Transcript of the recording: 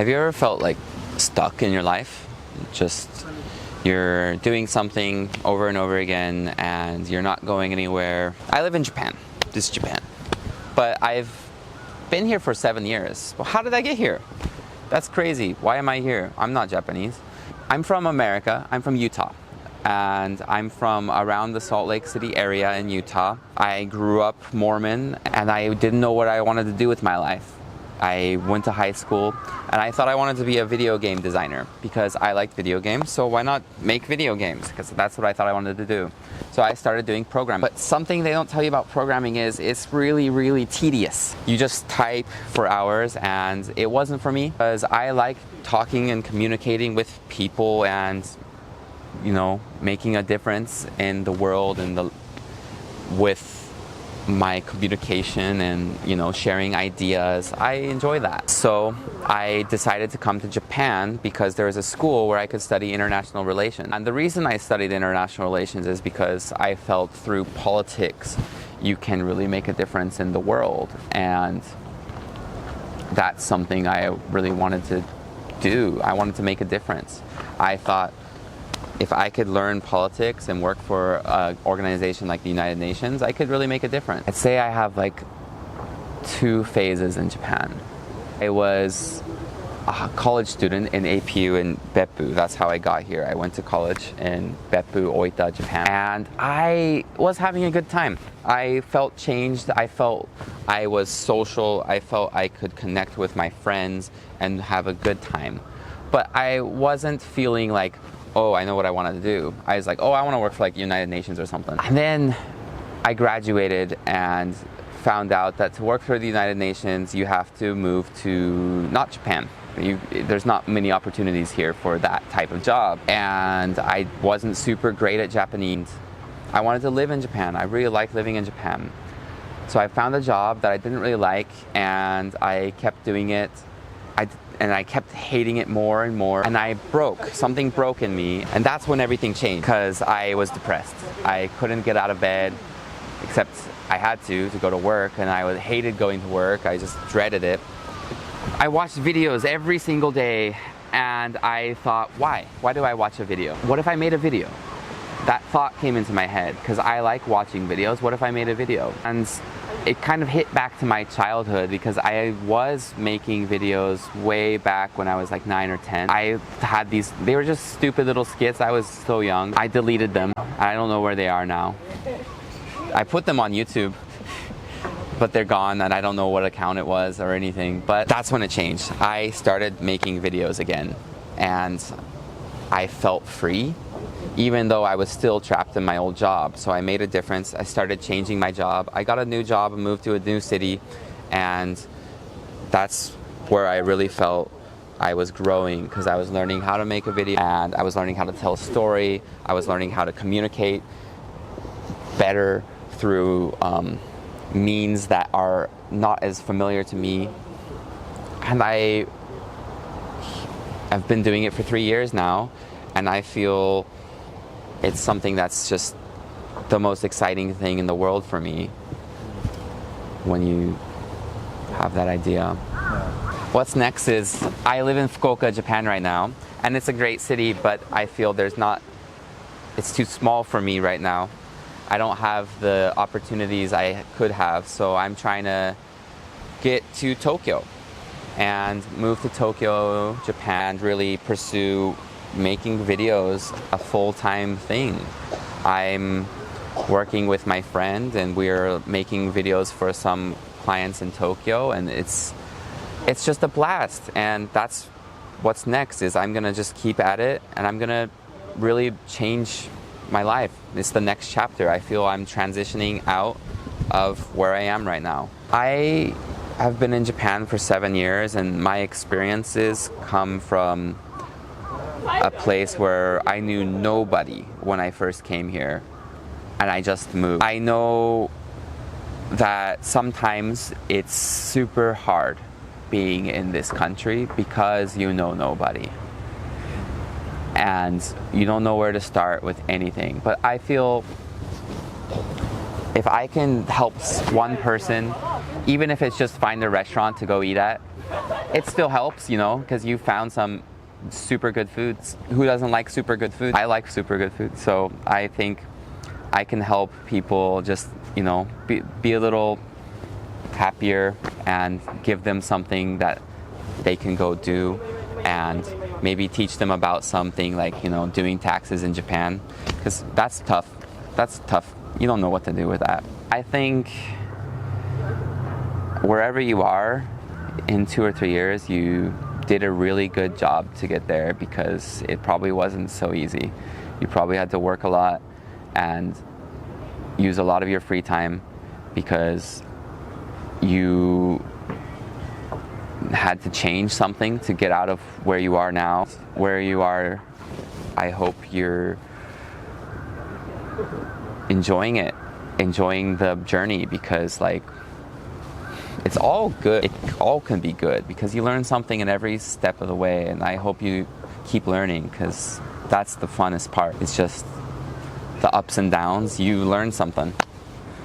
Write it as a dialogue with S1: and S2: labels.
S1: Have you ever felt like stuck in your life? Just you're doing something over and over again and you're not going anywhere. I live in Japan. This is Japan. But I've been here for 7 years. Well, how did I get here? That's crazy. Why am I here? I'm not Japanese. I'm from America. I'm from Utah. And I'm from around the Salt Lake City area in Utah. I grew up Mormon and I didn't know what I wanted to do with my life. I went to high school and I thought I wanted to be a video game designer because I liked video games, so why not make video games? Because that's what I thought I wanted to do. So I started doing programming. But something they don't tell you about programming is it's really, really tedious. You just type for hours, and it wasn't for me because I like talking and communicating with people and, you know, making a difference in the world and with my communication and, you know, sharing ideas. I enjoy that. So I decided to come to Japan because there was a school where I could study international relations. And the reason I studied international relations is because I felt through politics you can really make a difference in the world. And that's something I really wanted to do. I wanted to make a difference. I thought if I could learn politics and work for an organization like the United Nations, I could really make a difference. I'd say I have like 2 phases in Japan. I was a college student in APU in Beppu. That's how I got here. I went to college in Beppu, Oita, Japan. And I was having a good time. I felt changed. I felt I was social. I felt I could connect with my friends and have a good time. But I wasn't feeling like, oh, I know what I wanted to do. I was like, oh, I want to work for like United Nations or something. And then I graduated and found out that to work for the United Nations, you have to move to not Japan. There's not many opportunities here for that type of job. And I wasn't super great at Japanese. I wanted to live in Japan. I really liked living in Japan. So I found a job that I didn't really like, and I kept doing it. And I kept hating it more and more, and something broke in me, and that's when everything changed, because I was depressed. I couldn't get out of bed, except I had to go to work, and I hated going to work. I just dreaded it. I watched videos every single day, and I thought, why? Why do I watch a video? What if I made a video? That thought came into my head, because I like watching videos. What if I made a video? And it kind of hit back to my childhood, because I was making videos way back when I was like 9 or 10. I had these, they were just stupid little skits. I was so young. I deleted them. I don't know where they are now. I put them on YouTube, but they're gone, and I don't know what account it was or anything. But that's when it changed. I started making videos again, and I felt free, even though I was still trapped in my old job. So I made a difference. I started changing my job. I got a new job and moved to a new city, and that's where I really felt I was growing, because I was learning how to make a video, and I was learning how to tell a story. I was learning how to communicate better through means that are not as familiar to me. And I've been doing it for 3 years now, and I feel it's something that's just the most exciting thing in the world for me when you have that idea. What's next is, I live in Fukuoka, Japan right now, and it's a great city, but I feel it's too small for me right now. I don't have the opportunities I could have, so I'm trying to get to Tokyo and move to Tokyo, Japan, really pursue making videos a full-time thing. I'm working with my friend, and we're making videos for some clients in Tokyo, and it's just a blast. And that's what's next, is I'm gonna just keep at it, and I'm gonna really change my life. It's the next chapter. I feel I'm transitioning out of where I am right now. I have been in Japan for 7 years, and my experiences come from a place where I knew nobody when I first came here, and I just moved. I know that sometimes it's super hard being in this country because you know nobody, and you don't know where to start with anything. But I feel if I can help one person even if it's just find a restaurant to go eat at, it still helps, you know, because you found some super good foods. Who doesn't like super good food? I like super good food, so I think I can help people just, you know, be a little happier and give them something that they can go do, and maybe teach them about something like, you know, doing taxes in Japan, because that's tough. You don't know what to do with that. I think wherever you are in 2 or 3 years, you did a really good job to get there, because it probably wasn't so easy. You probably had to work a lot and use a lot of your free time, because you had to change something to get out of where you are now. Where you are, I hope you're enjoying it, enjoying the journey, because like, it's all good. It all can be good because you learn something in every step of the way, and I hope you keep learning, because that's the funnest part. It's just the ups and downs. You learn something.